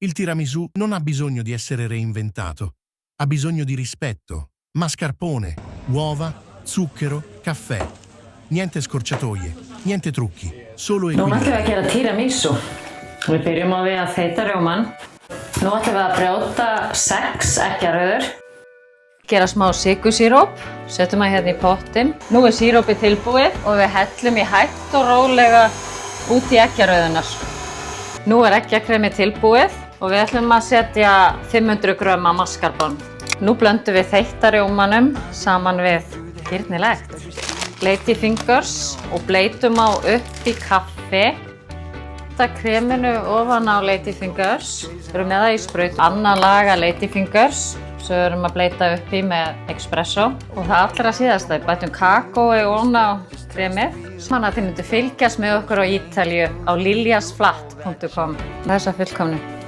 Il tiramisù non ha bisogno di essere reinventato, ha bisogno di rispetto, mascarpone, uova, zucchero, caffè. Niente scorciatoie, niente trucchi, solo Núna ætlum við equilibrio. að gera tiramisu. Við byrjum á því að þeyta rjómann. Nú ætlum við að brjóta 6 eggjarauður. Gera smá sykursíróp, setjum það hérna í pottinn. Nú sírópið tilbúið og við hellum í hægt og rólega út í eggjarauðunar. Nú eggjakremið tilbúið og við ætlum að setja 500 grömm af mascarpone. Nú blöndum við þeytta rjómanum saman við gyrnilegt Lady Fingers og bleytum á upp í kaffi. Þetta kreminu ofan á Lady Fingers. Við erum með það í spraut. Annað lag af Lady Fingers. Svo erum að bleyta upp í með espresso. Og það allra síðasta, við bætum kakói ofan á kremið. Þannig að þið myndu fylgjast með okkur á Ítalíu á liljasflatt.com. Þessa fullkomnu.